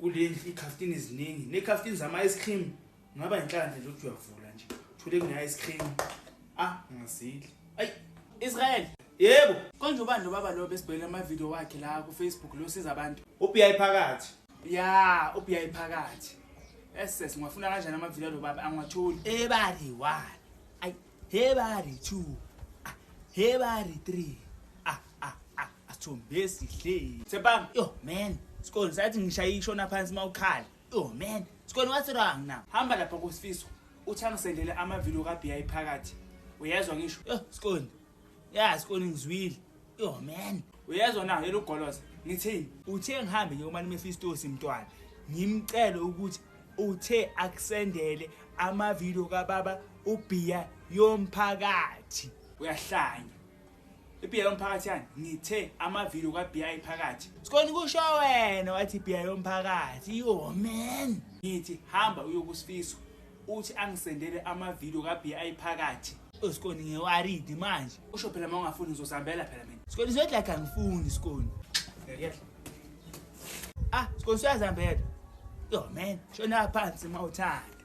Kulendlu ikhaftini eziningi nekhaftini zama ice cream ngaba inhlanhla nje ukuthi uyavula nje thule kune ice cream ngiyasidla ayi Israel yebo konje ubani lo baba lo besibhekela ama video wakhe la ku Facebook lo siza abantu uBI phakathi ya uBI phakathi SS ngifuna kanjani ama video lo baba angiwathuli Hebari 1 ay Hebari 2 Hebari 3 asithombesi hle Sepam yo man sikole sathi ngishaya ishona phansi mawukhala yo man sikole what's wrong now hamba lapha kuSifiso uthi angisendele ama video kaBI phakathi uyezwa ngisho yo sikole ya sikole ngizwile yo man uyezwa na yelo goloza ngithini uthe ngihambe ngiyomani Mephistosi mntwana ngimcela ukuthi uthe akusendele ama video kababa uBia yomphakathi uyahlanya iBI yomphakathi yani ngithe ama video kaBI phakathi sikole kusho wena wathi Bia yomphakathi yo man ngithi hamba uyokuSifiso uthi angisendele ama video kaBI phakathi usikole ngewaridi manje usho phela mawungafuni uzosambela phela mina sikole sothi like angifuni sikole sikole siyazambela yo man shona phansi mawuthanda